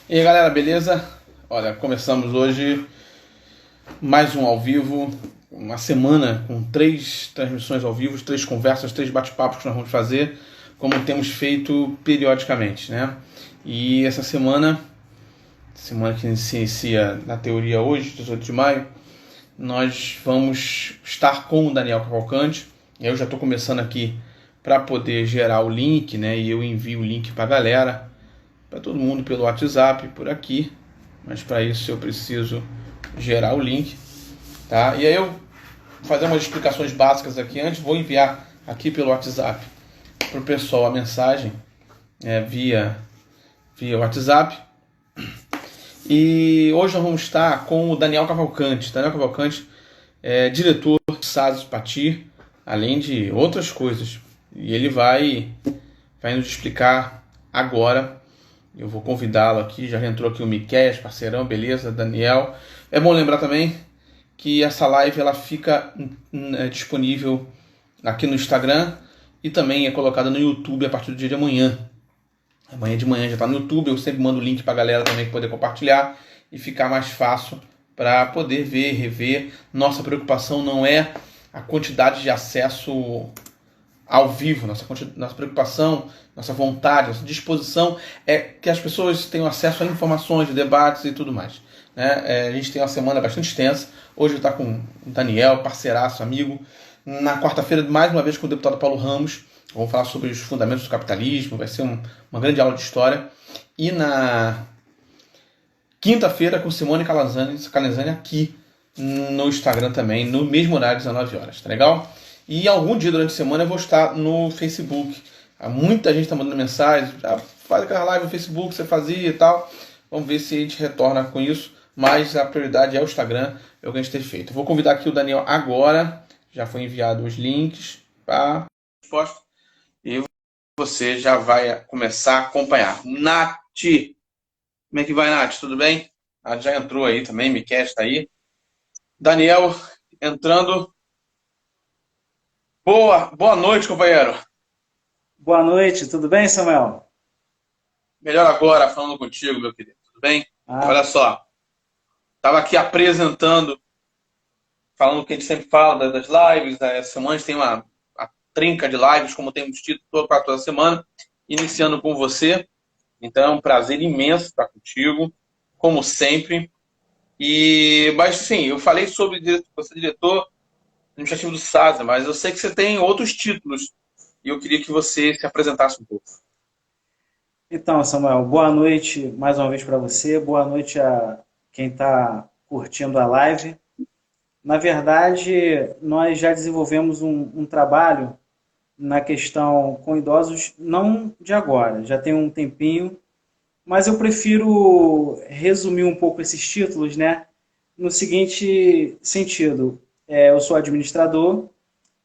E aí galera, beleza? Olha, começamos hoje mais um ao vivo, uma semana com 3 transmissões ao vivo, 3 conversas, 3 bate-papos que nós vamos fazer, como temos feito periodicamente, né? E essa semana que se inicia na teoria hoje, 18 de maio, nós vamos estar com o Daniel Cavalcante. Eu já estou começando aqui para poder gerar o link, né? E eu envio o link para a galera, para todo mundo pelo WhatsApp, por aqui. Mas para isso eu preciso gerar o link, tá? E aí eu vou fazer umas explicações básicas aqui antes. Vou enviar aqui pelo WhatsApp para o pessoal a mensagem via WhatsApp. E hoje nós vamos estar com o Daniel Cavalcante. Daniel Cavalcante é diretor do SaaS Pati, além de outras coisas. E ele vai nos explicar agora. Eu vou convidá-lo aqui, já entrou aqui o Miquel, parceirão, beleza, Daniel. É bom lembrar também que essa live ela fica disponível aqui no Instagram e também é colocada no YouTube a partir do dia de amanhã. Amanhã de manhã já está no YouTube, eu sempre mando o link para a galera também poder compartilhar e ficar mais fácil para poder ver, rever. Nossa preocupação não é a quantidade de acesso ao vivo, nossa preocupação, nossa vontade, nossa disposição é que as pessoas tenham acesso a informações, debates e tudo mais, né? A gente tem uma semana bastante extensa. Hoje está com o Daniel, parceiraço, amigo. Na quarta-feira, mais uma vez, com o deputado Paulo Ramos. Vamos falar sobre os fundamentos do capitalismo, vai ser uma grande aula de história. E na quinta-feira, com Simone Calenzani aqui no Instagram também, no mesmo horário, 19 horas, tá legal? E algum dia durante a semana eu vou estar no Facebook. Muita gente está mandando mensagem, faz aquela live no Facebook, você fazia e tal. Vamos ver se a gente retorna com isso, mas a prioridade é o Instagram, é o que a gente tem feito. Eu vou convidar aqui o Daniel agora, já foi enviado os links para resposta e você já vai começar a acompanhar. Nath, como é que vai, Nath? Tudo bem? Nath já entrou aí também, Miquel está aí. Daniel entrando. Boa noite, companheiro. Boa noite, tudo bem, Samuel? Melhor agora falando contigo, meu querido. Tudo bem? Olha Ah, só, estava aqui apresentando, falando o que a gente sempre fala das lives. Essa semana a gente tem uma trinca de lives, como temos tido toda semana, iniciando com você. Então é um prazer imenso estar contigo, como sempre. Mas sim, eu falei sobre você diretor administrativo do SASA, mas eu sei que você tem outros títulos e eu queria que você se apresentasse um pouco. então, Samuel, boa noite mais uma vez para você, boa noite a quem está curtindo a live. Na verdade, nós já desenvolvemos um trabalho na questão com idosos, não de agora, já tem um tempinho, mas eu prefiro resumir um pouco esses títulos, né? No seguinte sentido, eu sou administrador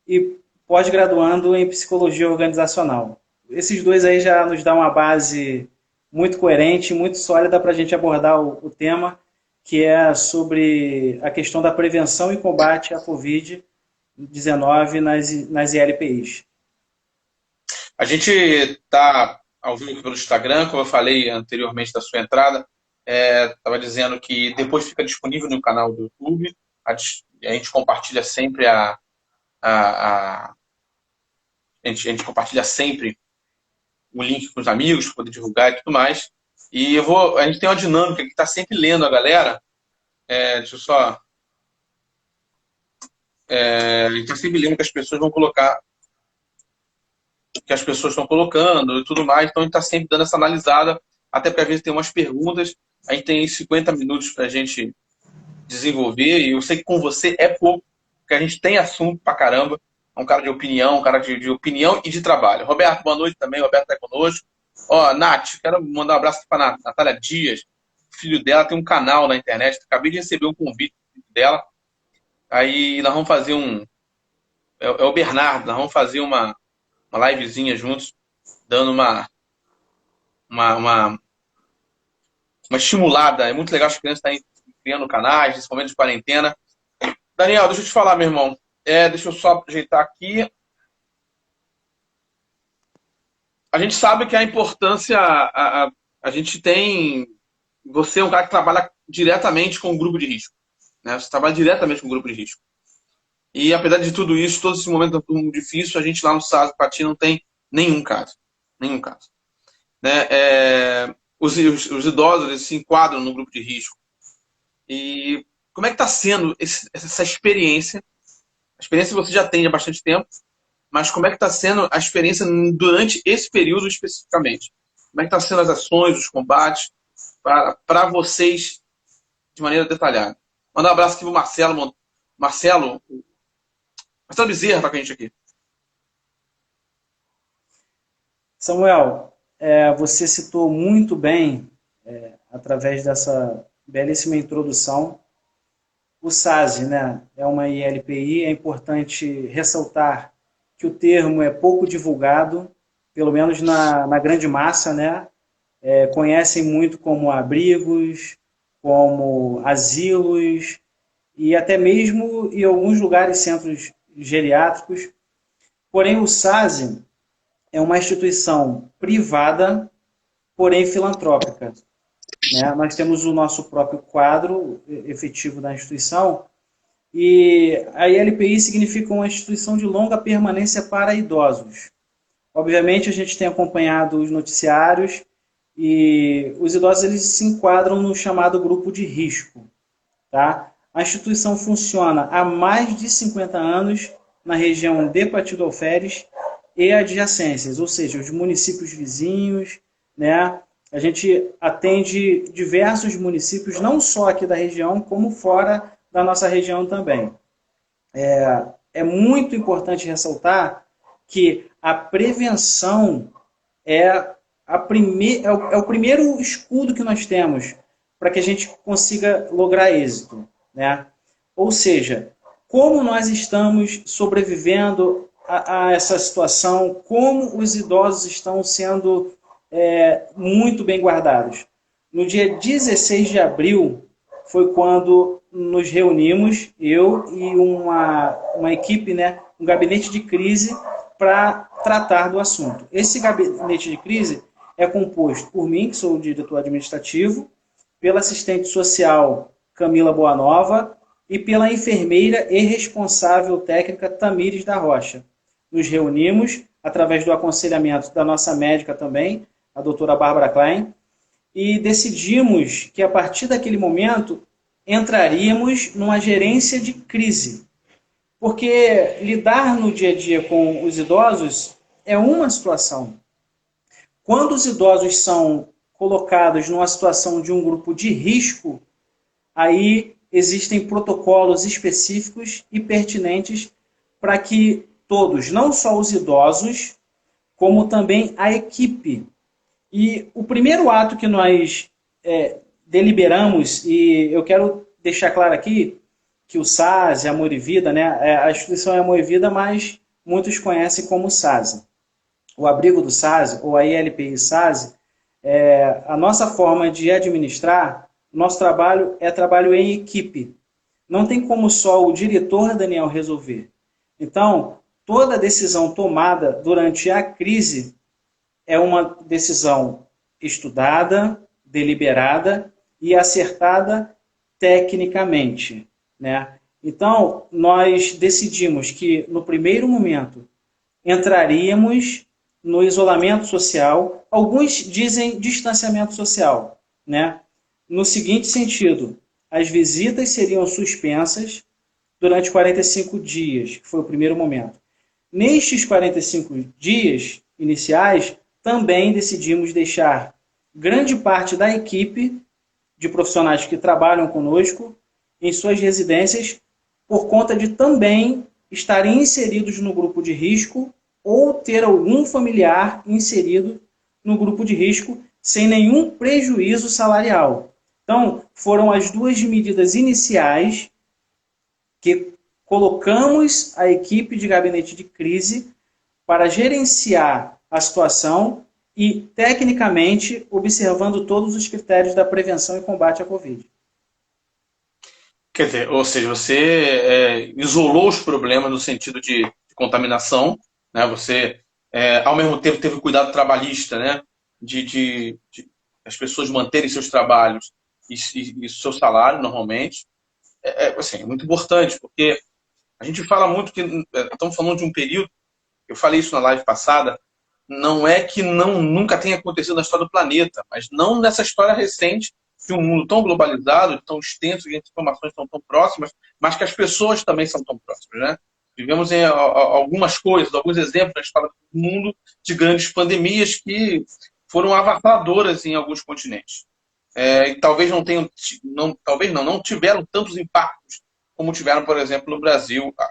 e pós-graduando em psicologia organizacional. Esses dois aí já nos dão uma base muito coerente, muito sólida para a gente abordar o tema, que é sobre a questão da prevenção e combate à Covid-19 nas ILPIs. A gente está ao vivo pelo Instagram, como eu falei anteriormente da sua entrada, estava dizendo que depois fica disponível no canal do YouTube. A gente compartilha sempre a, a, a gente compartilha sempre o link com os amigos, para poder divulgar e tudo mais. E a gente tem uma dinâmica que está sempre lendo a galera. Deixa eu só. A gente está sempre lendo que as pessoas vão colocar, que as pessoas estão colocando e tudo mais. Então a gente está sempre dando essa analisada, até porque às vezes tem umas perguntas. A gente tem 50 minutos para a gente desenvolver, e eu sei que com você é pouco, porque a gente tem assunto pra caramba. É um cara de opinião, um cara de opinião e de trabalho. Roberto, boa noite também. Roberto está conosco. Ó, Nath, quero mandar um abraço para a Natália Dias. O filho dela tem um canal na internet. Acabei de receber um convite dela. Aí nós vamos fazer é o Bernardo, nós vamos fazer uma livezinha juntos, dando uma, uma, uma estimulada. É muito legal as crianças estarem criando canais, nesse momento de quarentena. Daniel, deixa eu te falar, meu irmão. Deixa eu só ajeitar aqui. A gente sabe que a importância, a gente tem. você é um cara que trabalha diretamente com o grupo de risco, né? Você trabalha diretamente com o grupo de risco. E apesar de tudo isso, todo esse momento tão difícil, a gente lá no SASO Pati não tem nenhum caso. Nenhum caso. Né? Os idosos, eles se enquadram no grupo de risco. E como é que está sendo essa experiência? A experiência você já tem há bastante tempo, mas como é que está sendo a experiência durante esse período especificamente? Como é que está sendo as ações, os combates, para vocês de maneira detalhada? Manda um abraço aqui para o Marcelo Bezerra está com a gente aqui. Samuel, você citou muito bem, através dessa belíssima introdução, o SASE, né? É uma ILPI, é importante ressaltar que o termo é pouco divulgado, pelo menos na grande massa, né? Conhecem muito como abrigos, como asilos, e até mesmo em alguns lugares, centros geriátricos. Porém, o SASE é uma instituição privada, porém filantrópica. Né? Nós temos o nosso próprio quadro efetivo da instituição, e a ILPI significa uma instituição de longa permanência para idosos. Obviamente, a gente tem acompanhado os noticiários, e os idosos eles se enquadram no chamado grupo de risco. Tá? A instituição funciona há mais de 50 anos na região de Pati do Alferes e adjacências, ou seja, os municípios vizinhos, né? A gente atende diversos municípios, não só aqui da região, como fora da nossa região também. É muito importante ressaltar que a prevenção é o primeiro escudo que nós temos para que a gente consiga lograr êxito, né? Ou seja, como nós estamos sobrevivendo a essa situação, como os idosos estão sendo muito bem guardados. No dia 16 de abril foi quando nos reunimos, eu e uma equipe, né, um gabinete de crise, para tratar do assunto. Esse gabinete de crise é composto por mim, que sou o diretor administrativo, pela assistente social Camila Boanova e pela enfermeira e responsável técnica Tamires da Rocha. Nos reunimos através do aconselhamento da nossa médica também, a doutora Bárbara Klein, e decidimos que a partir daquele momento entraríamos numa gerência de crise. Porque lidar no dia a dia com os idosos é uma situação. Quando os idosos são colocados numa situação de um grupo de risco, aí existem protocolos específicos e pertinentes para que todos, não só os idosos, como também a equipe. E o primeiro ato que nós deliberamos, e eu quero deixar claro aqui que o SASE, Amor e Vida, né, a instituição é Amor e Vida, mas muitos conhecem como SASE. O abrigo do SASE, ou a ILPI SASE, a nossa forma de administrar, nosso trabalho é trabalho em equipe. Não tem como só o diretor Daniel resolver. Então, toda decisão tomada durante a crise é uma decisão estudada, deliberada e acertada tecnicamente, né? Então, nós decidimos que, no primeiro momento, entraríamos no isolamento social. Alguns dizem distanciamento social, né? No seguinte sentido, as visitas seriam suspensas durante 45 dias, que foi o primeiro momento. Nestes 45 dias iniciais, também decidimos deixar grande parte da equipe de profissionais que trabalham conosco em suas residências, por conta de também estarem inseridos no grupo de risco ou ter algum familiar inserido no grupo de risco sem nenhum prejuízo salarial. Então, foram as duas medidas iniciais que colocamos a equipe de gabinete de crise para gerenciar a situação e, tecnicamente, observando todos os critérios da prevenção e combate à Covid. Quer dizer, ou seja, você isolou os problemas no sentido de contaminação, né? Você, ao mesmo tempo, teve cuidado trabalhista, né? De as pessoas manterem seus trabalhos e seu salário normalmente, assim, é muito importante, porque a gente fala muito que estamos falando de um período, eu falei isso na live passada, não é que nunca tenha acontecido na história do planeta, mas não nessa história recente de um mundo tão globalizado, tão extenso, e as informações estão tão próximas, mas que as pessoas também são tão próximas, né? Vivemos em algumas coisas, alguns exemplos na história do mundo de grandes pandemias que foram avassalladoras em alguns continentes. E talvez não tenham, não tiveram tantos impactos como tiveram, por exemplo, no Brasil, que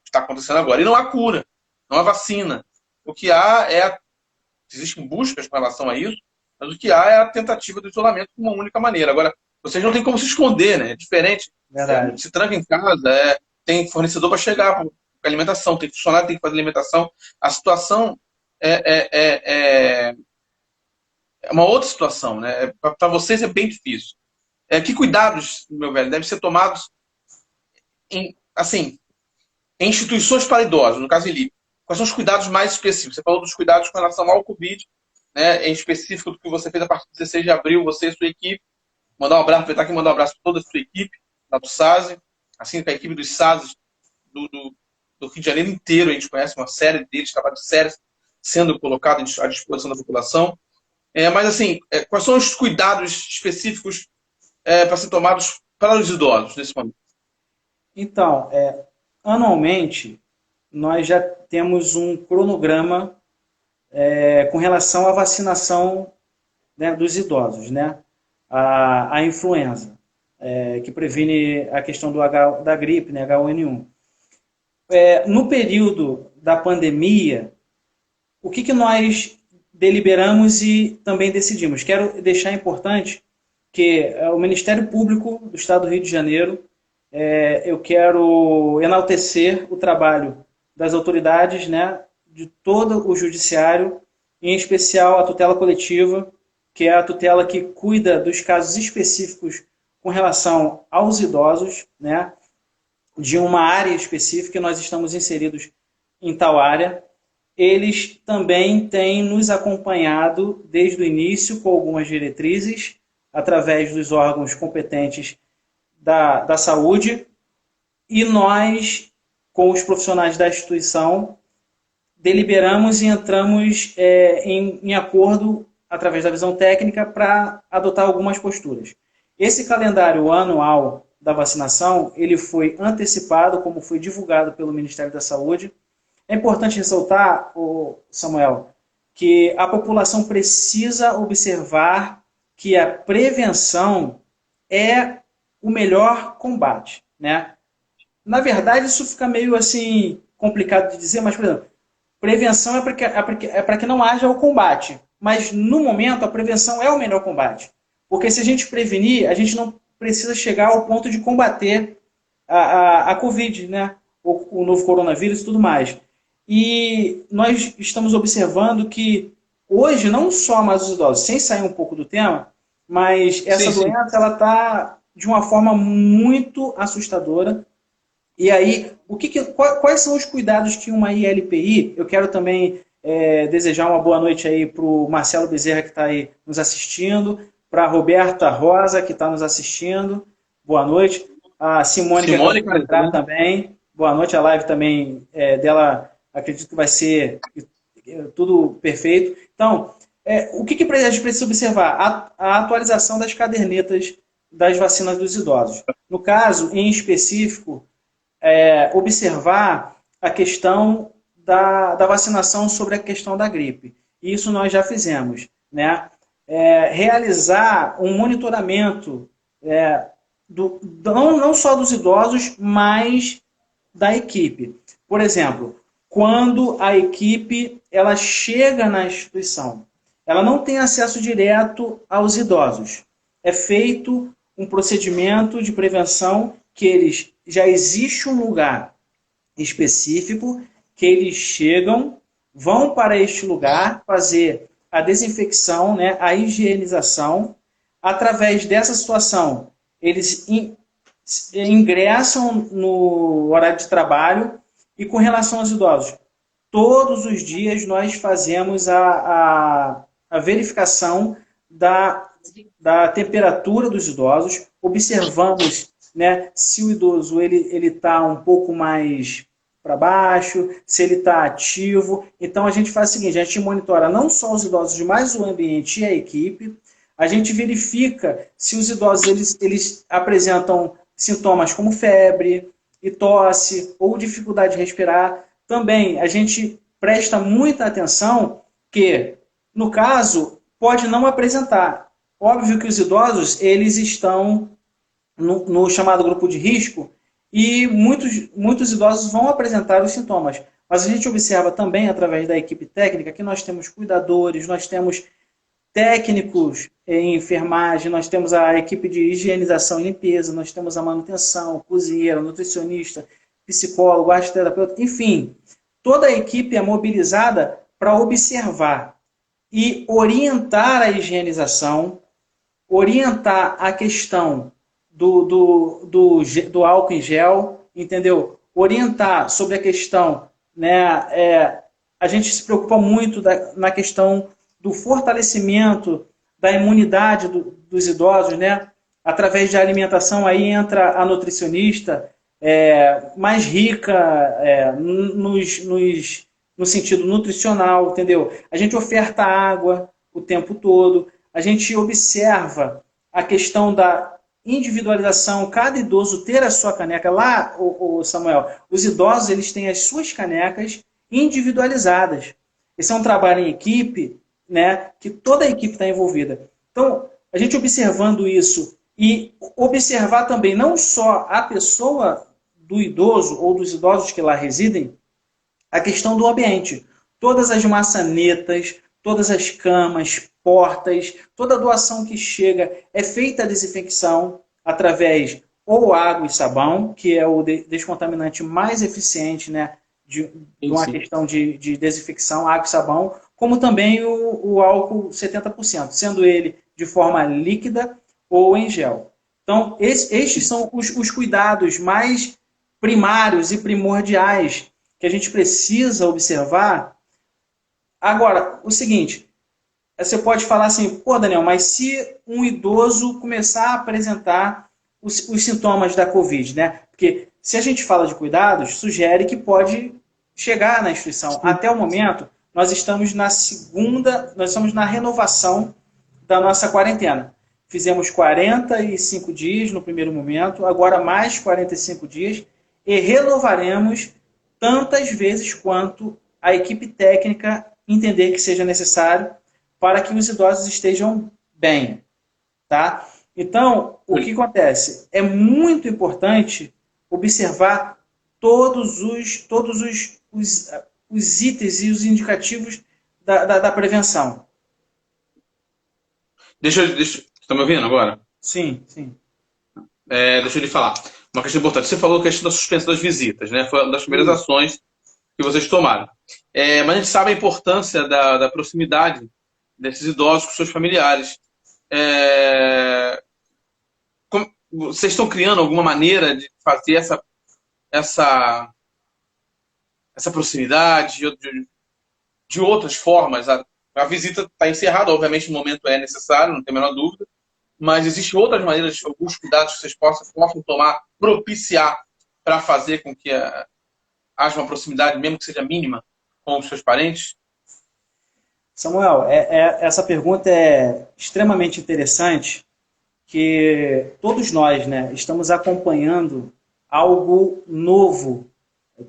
está acontecendo agora. E não há cura, não há vacina. O que há existem buscas com relação a isso, mas o que há é a tentativa do isolamento de uma única maneira. Agora, vocês não têm como se esconder, né? É diferente. Se tranca em casa, tem fornecedor para chegar com alimentação, tem funcionário, tem que fazer alimentação. A situação é uma outra situação, né? Para vocês é bem difícil. Que cuidados, meu velho, devem ser tomados em instituições para idosos, no caso ILIP? Quais são os cuidados mais específicos? Você falou dos cuidados com relação ao Covid, né, em específico do que você fez a partir de 16 de abril, você e sua equipe. Mandar um abraço, aproveitar aqui e mandar um abraço para toda a sua equipe, lá do SASE, assim para a equipe dos SASes do Rio de Janeiro inteiro. A gente conhece uma série deles, trabalhos sérios sendo colocados à disposição da população. Mas, assim, quais são os cuidados específicos para ser tomados para os idosos nesse momento? Então, anualmente, nós já temos um cronograma com relação à vacinação, né, dos idosos, né? A influenza, que previne a questão da gripe, né, H1N1. No período da pandemia, o que nós deliberamos e também decidimos? Quero deixar importante que o Ministério Público do Estado do Rio de Janeiro, eu quero enaltecer o trabalho das autoridades, né, de todo o judiciário, em especial a tutela coletiva, que é a tutela que cuida dos casos específicos com relação aos idosos, né, de uma área específica, nós estamos inseridos em tal área. Eles também têm nos acompanhado desde o início com algumas diretrizes, através dos órgãos competentes da saúde, e nós, com os profissionais da instituição, deliberamos e entramos em acordo, através da visão técnica, para adotar algumas posturas. Esse calendário anual da vacinação, ele foi antecipado, como foi divulgado pelo Ministério da Saúde. É importante ressaltar, Samuel, que a população precisa observar que a prevenção é o melhor combate, né? Na verdade, isso fica meio assim complicado de dizer, mas, por exemplo, prevenção é para que não haja o combate. Mas, no momento, a prevenção é o melhor combate. Porque se a gente prevenir, a gente não precisa chegar ao ponto de combater a Covid, né? O novo coronavírus e tudo mais. E nós estamos observando que hoje, não só mais os idosos, sem sair um pouco do tema, mas essa doença ela está de uma forma muito assustadora. E aí, quais são os cuidados que uma ILPI... Eu quero também desejar uma boa noite aí para o Marcelo Bezerra, que está aí nos assistindo, para a Roberta Rosa, que está nos assistindo, boa noite. A Simone que acabou de entrar também, boa noite. A live também dela, acredito que vai ser tudo perfeito. Então, o que a gente precisa observar? A atualização das cadernetas das vacinas dos idosos. No caso, em específico, observar a questão da vacinação sobre a questão da gripe. Isso nós já fizemos, né? Realizar um monitoramento não só dos idosos, mas da equipe. Por exemplo, quando a equipe ela chega na instituição, ela não tem acesso direto aos idosos. É feito um procedimento de prevenção que já existe um lugar específico que eles chegam, vão para este lugar fazer a desinfecção, né, a higienização. Através dessa situação, eles ingressam no horário de trabalho. E com relação aos idosos, todos os dias nós fazemos a verificação da temperatura dos idosos, observamos, né, se o idoso ele está um pouco mais para baixo, se ele está ativo. Então a gente faz o seguinte, a gente monitora não só os idosos, mas o ambiente e a equipe. A gente verifica se os idosos eles apresentam sintomas como febre e tosse ou dificuldade de respirar. Também a gente presta muita atenção que, no caso, pode não apresentar. Óbvio que os idosos eles estão no chamado grupo de risco e muitos idosos vão apresentar os sintomas. Mas a gente observa também, através da equipe técnica, que nós temos cuidadores, nós temos técnicos em enfermagem, nós temos a equipe de higienização e limpeza, nós temos a manutenção, cozinheiro, nutricionista, psicólogo, arteterapeuta, enfim. Toda a equipe é mobilizada para observar e orientar a higienização, orientar a questão do álcool em gel, entendeu? Orientar sobre a questão, né, a gente se preocupa muito na questão do fortalecimento da imunidade dos idosos, né? Através de alimentação, aí entra a nutricionista mais rica no sentido nutricional, entendeu? A gente oferta água o tempo todo, a gente observa a questão da individualização, cada idoso ter a sua caneca. Lá, Samuel, os idosos eles têm as suas canecas individualizadas. Esse é um trabalho em equipe, né, que toda a equipe está envolvida. Então, a gente observando isso e observar também não só a pessoa do idoso ou dos idosos que lá residem, a questão do ambiente. Todas as maçanetas, todas as camas, portas, toda doação que chega é feita a desinfecção através ou água e sabão, que é o descontaminante mais eficiente, né, de uma questão de desinfecção, água e sabão, como também o álcool 70%, sendo ele de forma líquida ou em gel. Então, estes são os cuidados mais primários e primordiais que a gente precisa observar. Agora, o seguinte, você pode falar assim, pô, Daniel, mas se um idoso começar a apresentar os sintomas da Covid, né? Porque se a gente fala de cuidados, sugere que pode chegar na instituição. Até o momento, nós estamos na renovação da nossa quarentena. Fizemos 45 dias no primeiro momento, agora mais 45 dias, e renovaremos tantas vezes quanto a equipe técnica entender que seja necessário para que os idosos estejam bem. Tá? Então, o que acontece? É muito importante observar todos os itens e os indicativos da prevenção. Está me ouvindo agora? Sim, sim. Deixa eu lhe falar. Uma questão importante. Você falou a questão da suspensão das visitas, né? Foi uma das primeiras ações que vocês tomaram. Mas a gente sabe a importância da proximidade desses idosos com seus familiares. Vocês estão criando alguma maneira de fazer essa proximidade de outras formas? A visita está encerrada, obviamente o momento é necessário, não tem a menor dúvida, mas existem outras maneiras, alguns cuidados que vocês possam tomar, propiciar para fazer com que haja uma proximidade, mesmo que seja mínima, com os seus parentes? Samuel, essa pergunta é extremamente interessante, que todos nós, né, estamos acompanhando algo novo,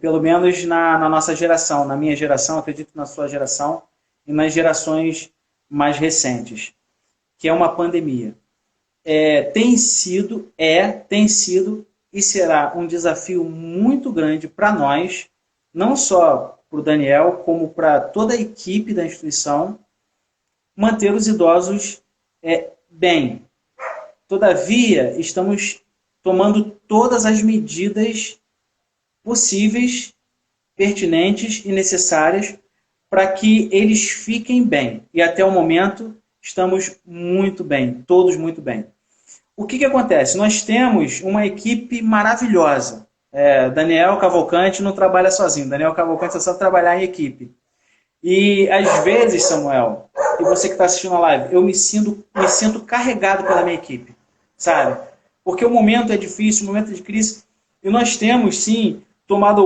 pelo menos na nossa geração, na minha geração, acredito na sua geração, e nas gerações mais recentes, que é uma pandemia. Tem sido e será um desafio muito grande para nós, não só para o Daniel, como para toda a equipe da instituição, manter os idosos bem. Todavia, estamos tomando todas as medidas possíveis, pertinentes e necessárias para que eles fiquem bem. E até o momento, estamos muito bem, todos muito bem. O que acontece? Nós temos uma equipe maravilhosa. Daniel Cavalcante não trabalha sozinho. Daniel Cavalcante só sabe trabalhar em equipe. E, às vezes, Samuel, e você que está assistindo a live, eu me sinto carregado pela minha equipe, sabe? Porque o momento é difícil, o momento é de crise, e nós temos, sim, tomado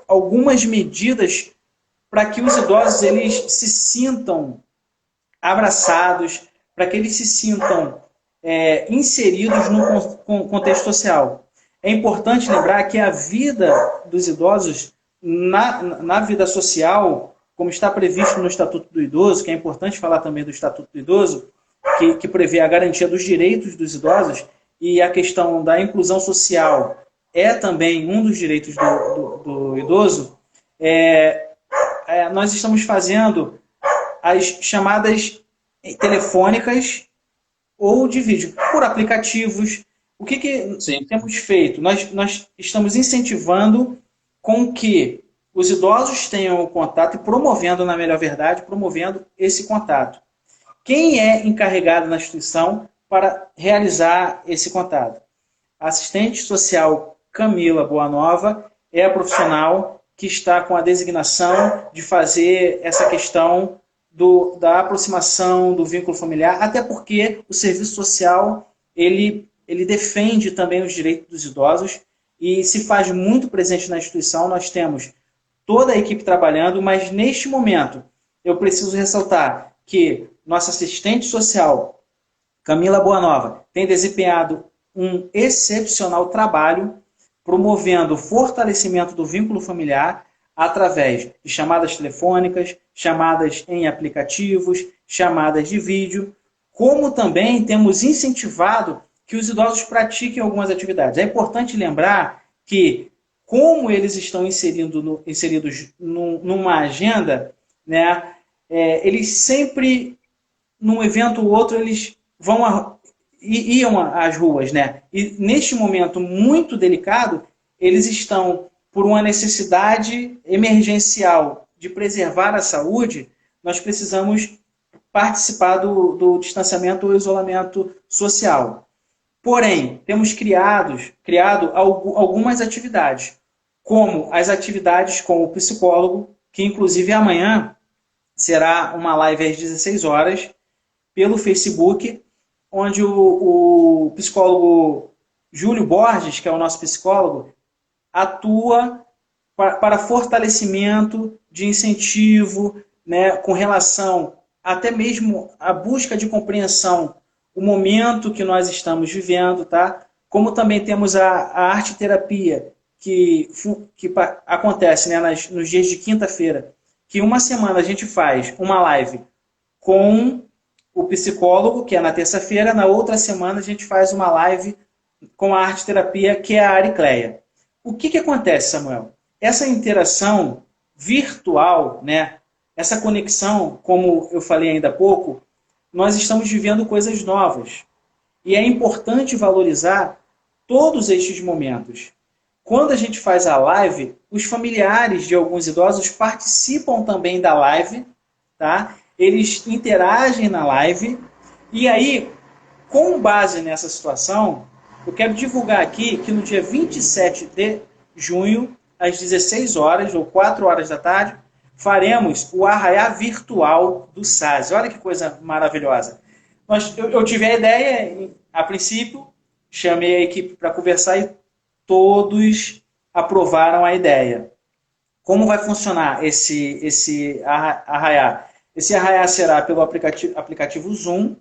algumas medidas para que os idosos eles se sintam abraçados, para que eles se sintam inseridos no contexto social. É importante lembrar que a vida dos idosos, na vida social, como está previsto no Estatuto do Idoso, que é importante falar também do Estatuto do Idoso, que prevê a garantia dos direitos dos idosos, e a questão da inclusão social é também um dos direitos do idoso, nós estamos fazendo as chamadas telefônicas ou de vídeo, por aplicativos. O que temos feito? Nós estamos incentivando com que os idosos tenham o contato e promovendo, na melhor verdade, promovendo esse contato. Quem é encarregado na instituição para realizar esse contato? A assistente social Camila Boanova é a profissional que está com a designação de fazer essa questão da aproximação do vínculo familiar, até porque o serviço social ele defende também os direitos dos idosos e se faz muito presente na instituição. Nós temos toda a equipe trabalhando, mas neste momento eu preciso ressaltar que nossa assistente social, Camila Boanova, tem desempenhado um excepcional trabalho promovendo o fortalecimento do vínculo familiar através de chamadas telefônicas, chamadas em aplicativos, chamadas de vídeo, como também temos incentivado que os idosos pratiquem algumas atividades. É importante lembrar que, como eles estão inseridos numa agenda, né, eles sempre, num evento ou outro, eles iam às ruas, né? E neste momento muito delicado, eles estão, por uma necessidade emergencial de preservar a saúde, nós precisamos participar do distanciamento ou isolamento social. Porém, temos criado algumas atividades, como as atividades com o psicólogo, que inclusive amanhã será uma live às 16 horas, pelo Facebook, onde o psicólogo Júlio Borges, que é o nosso psicólogo, atua para fortalecimento de incentivo, né, com relação até mesmo à busca de compreensão, o momento que nós estamos vivendo, tá? Como também temos a arte-terapia, que acontece, né, nos dias de quinta-feira, que uma semana a gente faz uma live com o psicólogo, que é na terça-feira, na outra semana a gente faz uma live com a arte-terapia, que é a Aricleia. O que acontece, Samuel? Essa interação virtual, né, essa conexão, como eu falei ainda há pouco, nós estamos vivendo coisas novas. E é importante valorizar todos estes momentos. Quando a gente faz a live, os familiares de alguns idosos participam também da live, tá? Eles interagem na live. E aí, com base nessa situação, eu quero divulgar aqui que no dia 27 de junho, às 16 horas ou 4 horas da tarde, faremos o arraiá virtual do SAS. Olha que coisa maravilhosa. Eu tive a ideia, a princípio, chamei a equipe para conversar e todos aprovaram a ideia. Como vai funcionar esse arraiá? Esse arraiá será pelo aplicativo Zoom.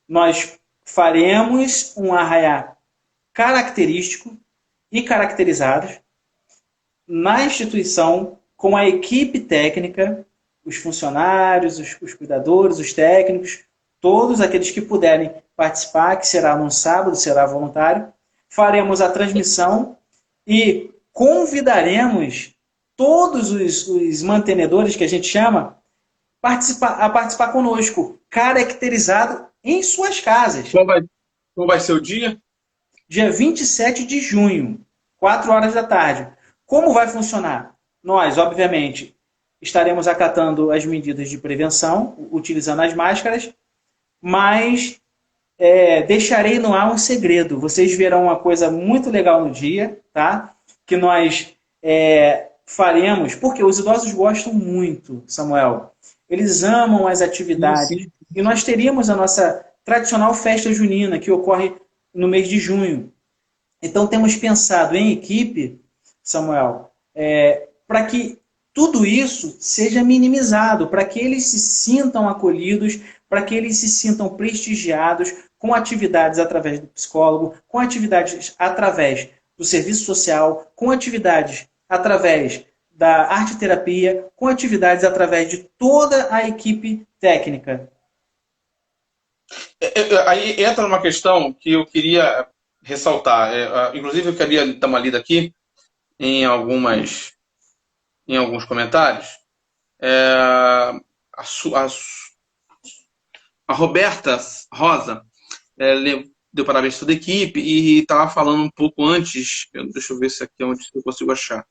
Nós faremos um arraiá característico e caracterizado na instituição, com a equipe técnica, os funcionários, os cuidadores, os técnicos, todos aqueles que puderem participar, que será num sábado, será voluntário. Faremos a transmissão e convidaremos todos os mantenedores, que a gente chama, a participar conosco, caracterizado em suas casas. Qual vai ser o dia? Dia 27 de junho, 4 horas da tarde. Como vai funcionar? Nós, obviamente, estaremos acatando as medidas de prevenção, utilizando as máscaras, mas deixarei no ar um segredo. Vocês verão uma coisa muito legal no dia, tá? Que nós faremos, porque os idosos gostam muito, Samuel, eles amam as atividades. Sim. E nós teríamos a nossa tradicional festa junina, que ocorre no mês de junho. Então, temos pensado em equipe, Samuel, para que tudo isso seja minimizado, para que eles se sintam acolhidos, para que eles se sintam prestigiados, com atividades através do psicólogo, com atividades através do serviço social, com atividades através da arte-terapia, com atividades através de toda a equipe técnica. Aí entra uma questão que eu queria ressaltar. Inclusive, eu queria dar uma lida aqui em alguns comentários. A, a Roberta Rosa deu parabéns a toda a equipe e estava falando um pouco antes, deixa eu ver se aqui é onde eu consigo achar,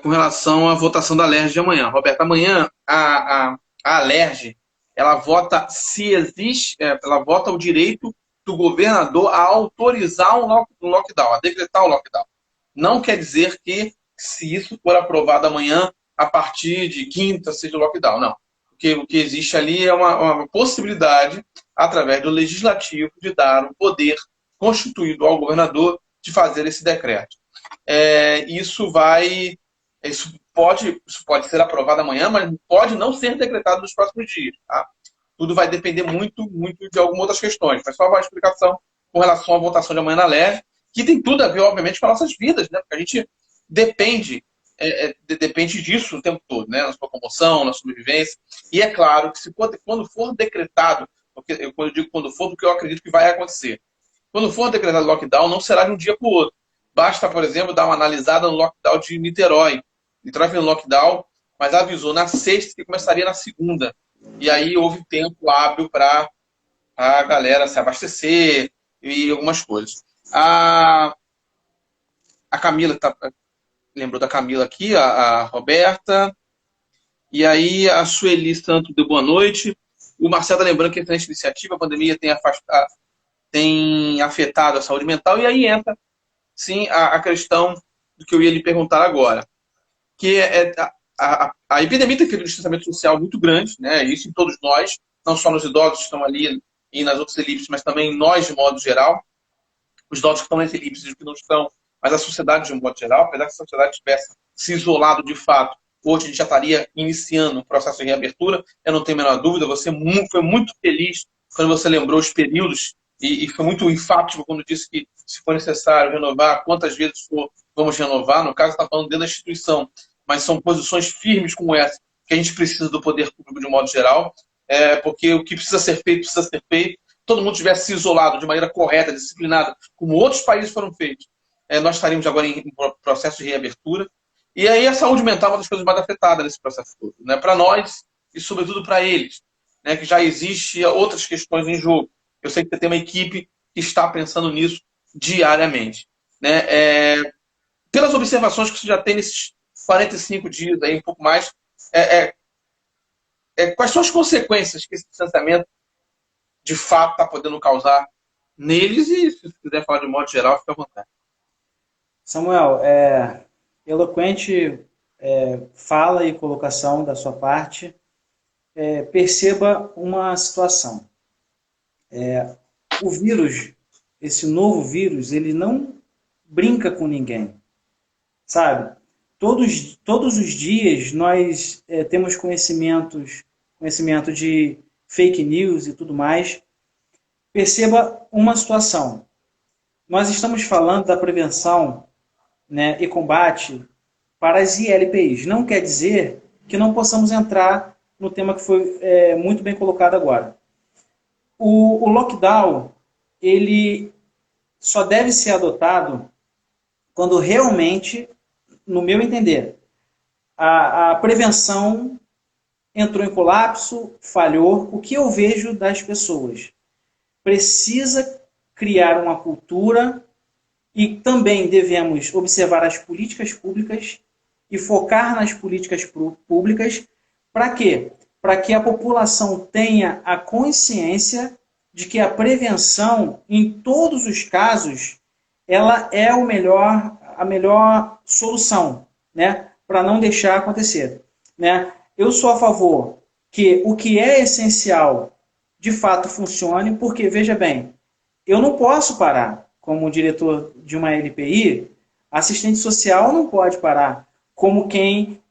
com relação à votação da Alerj de amanhã. Roberta, amanhã a Alerj, ela vota se existe, ela vota o direito do governador a autorizar um lockdown, a decretar o lockdown. Não quer dizer que, se isso for aprovado amanhã, a partir de quinta, seja o lockdown. Não. Porque o que existe ali é uma possibilidade, através do legislativo, de dar um poder constituído ao governador de fazer esse decreto. Isso pode ser aprovado amanhã, mas pode não ser decretado nos próximos dias. Tá? Tudo vai depender muito, muito de algumas outras questões. Mas só uma explicação com relação à votação de amanhã na LERJ, que tem tudo a ver, obviamente, com as nossas vidas, né? Porque a gente depende disso o tempo todo, né? Na sua locomoção, na sobrevivência. E é claro que quando for decretado, quando eu digo quando for, porque eu acredito que vai acontecer. Quando for decretado lockdown, não será de um dia para o outro. Basta, por exemplo, dar uma analisada no lockdown de Niterói. Niterói fez um lockdown, mas avisou na sexta que começaria na segunda. E aí houve tempo hábil para a galera se abastecer e algumas coisas. A Camila, lembrou da Camila aqui, a Roberta. E aí a Sueli Santos deu boa noite. O Marcelo está lembrando que a iniciativa, a pandemia tem afetado a saúde mental. E aí entra, sim, a questão do que eu ia lhe perguntar agora. Que a epidemia tem feito um distanciamento social muito grande, né? Isso em todos nós, não só nos idosos que estão ali e nas outras elipses, mas também nós de modo geral. Os idosos que estão nas elipses e os que não estão, mas a sociedade de um modo geral, apesar que a sociedade tivesse se isolado de fato, hoje a gente já estaria iniciando um processo de reabertura, eu não tenho a menor dúvida, você foi muito feliz quando você lembrou os períodos e foi muito enfático quando disse que se for necessário renovar, quantas vezes for, vamos renovar, no caso está falando dentro da instituição, mas são posições firmes como essa, que a gente precisa do poder público de um modo geral, porque o que precisa ser feito, todo mundo tivesse se isolado de maneira correta, disciplinada, como outros países foram feitos, nós estaríamos agora em processo de reabertura. E aí a saúde mental é uma das coisas mais afetadas nesse processo todo, né? Para nós e sobretudo para eles, né? Que já existe outras questões em jogo. Eu sei que você tem uma equipe que está pensando nisso diariamente, né? Pelas observações que você já tem nesses 45 dias, aí, um pouco mais, quais são as consequências que esse distanciamento de fato está podendo causar neles? E se você quiser falar de modo geral, fica à vontade. Samuel, eloquente fala e colocação da sua parte. Perceba uma situação. O vírus, esse novo vírus, ele não brinca com ninguém, sabe? Todos os dias nós temos conhecimento de fake news e tudo mais. Perceba uma situação. Nós estamos falando da prevenção, né, e combate para as ILPIs. Não quer dizer que não possamos entrar no tema que foi muito bem colocado agora. O lockdown, ele só deve ser adotado quando realmente, no meu entender, a prevenção entrou em colapso, falhou. O que eu vejo das pessoas? Precisa criar uma cultura e também devemos observar as políticas públicas e focar nas políticas públicas. Para quê? Para que a população tenha a consciência de que a prevenção, em todos os casos, ela é a melhor solução, né? Para não deixar acontecer. Né? eu sou a favor que o que é essencial de fato funcione, porque, veja bem, eu não posso parar como diretor de uma LPI, assistente social não pode parar como quem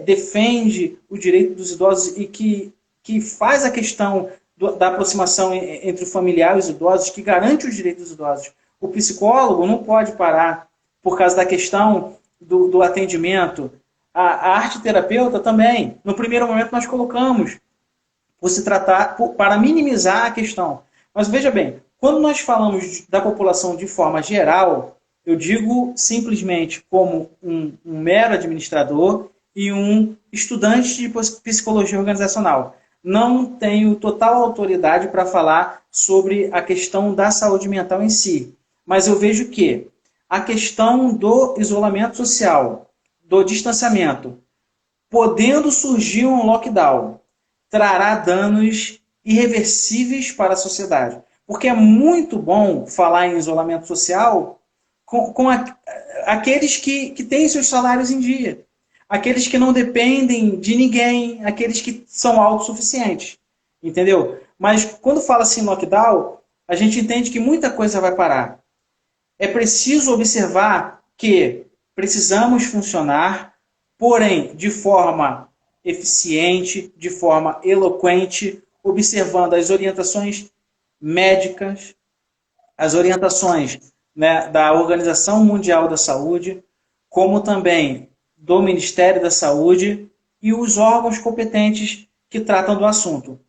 defende o direito dos idosos e que faz a questão da aproximação entre o familiar e os idosos, que garante os direitos dos idosos. O psicólogo não pode parar por causa da questão do atendimento. A arte-terapeuta também. No primeiro momento nós colocamos por se tratar, para minimizar a questão. Mas veja bem, quando nós falamos da população de forma geral, eu digo simplesmente como um mero administrador e um estudante de psicologia organizacional. Não tenho total autoridade para falar sobre a questão da saúde mental em si, mas eu vejo que a questão do isolamento social, do distanciamento, podendo surgir um lockdown, trará danos irreversíveis para a sociedade. Porque é muito bom falar em isolamento social com aqueles que têm seus salários em dia, aqueles que não dependem de ninguém, aqueles que são autossuficientes, entendeu? Mas quando fala-se em lockdown, a gente entende que muita coisa vai parar. É preciso observar que precisamos funcionar, porém de forma eficiente, de forma eloquente, observando as orientações médicas, as orientações, né, da Organização Mundial da Saúde, como também do Ministério da Saúde e os órgãos competentes que tratam do assunto.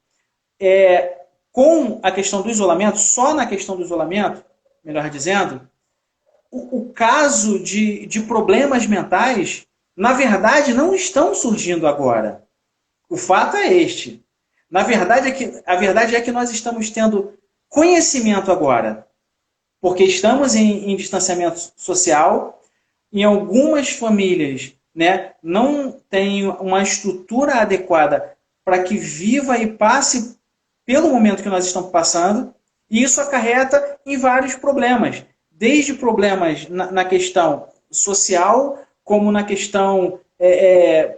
Com a questão do isolamento, só na questão do isolamento, melhor dizendo, o caso de problemas mentais, na verdade, não estão surgindo agora. O fato é este. A verdade é que nós estamos tendo conhecimento agora, porque estamos em distanciamento social, em algumas famílias, né, não tem uma estrutura adequada para que viva e passe pelo momento que nós estamos passando, e isso acarreta em vários problemas, desde problemas na questão social, como na questão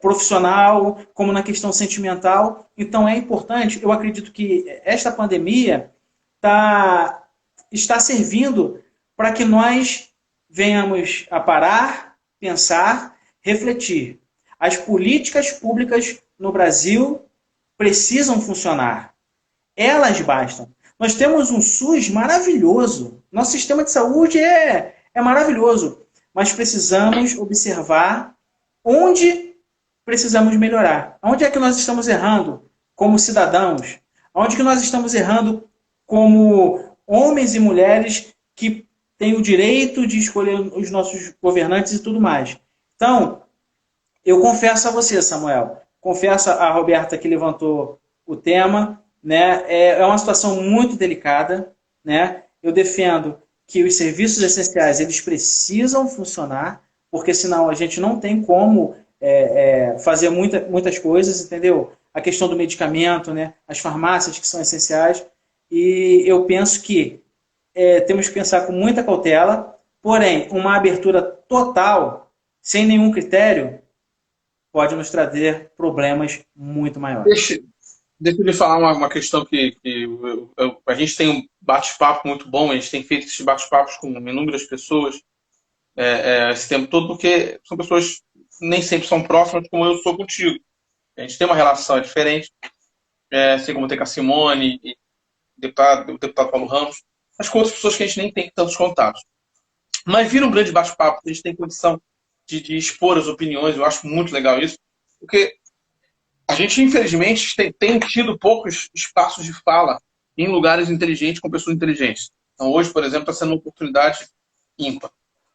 profissional, como na questão sentimental. Então é importante, eu acredito que esta pandemia está servindo para que nós venhamos a parar, pensar, refletir. As políticas públicas no Brasil precisam funcionar. Elas bastam. Nós temos um SUS maravilhoso. Nosso sistema de saúde é maravilhoso. Mas precisamos observar onde precisamos melhorar. Onde é que nós estamos errando como cidadãos? Onde que nós estamos errando como homens e mulheres que têm o direito de escolher os nossos governantes e tudo mais. Então, eu confesso a você, Samuel, confesso a Roberta que levantou o tema, né? É uma situação muito delicada, né? Eu defendo que os serviços essenciais eles precisam funcionar, porque senão a gente não tem como fazer muitas coisas, entendeu? A questão do medicamento, né? As farmácias que são essenciais, e eu penso que temos que pensar com muita cautela, porém, uma abertura total, sem nenhum critério, pode nos trazer problemas muito maiores. Deixa eu lhe falar uma questão que a gente tem um bate-papo muito bom, a gente tem feito esses bate-papos com inúmeras pessoas esse tempo todo, porque são pessoas que nem sempre são próximas como eu sou contigo. A gente tem uma relação diferente, assim como tem com a Simone e o deputado Paulo Ramos, mas com outras pessoas que a gente nem tem tantos contatos. Mas vira um grande bate-papo, a gente tem condição de expor as opiniões, eu acho muito legal isso, porque a gente, infelizmente, tem tido poucos espaços de fala em lugares inteligentes com pessoas inteligentes. Então, hoje, por exemplo, está sendo uma oportunidade ímpar.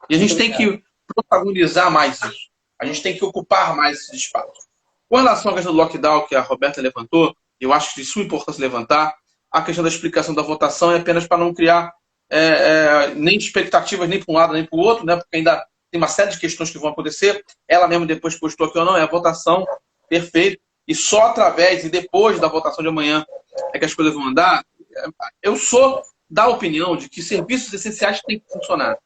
E a gente tem que protagonizar mais isso. A gente tem que ocupar mais esse espaço. Com relação à questão do lockdown que a Roberta levantou, eu acho de suma importância levantar, a questão da explicação da votação é apenas para não criar nem expectativas nem para um lado nem para o outro, né? Porque ainda tem uma série de questões que vão acontecer. Ela mesmo depois postou aqui ou não, é a votação, perfeito. E só através e depois da votação de amanhã é que as coisas vão andar. Eu sou da opinião de que serviços essenciais têm que funcionar.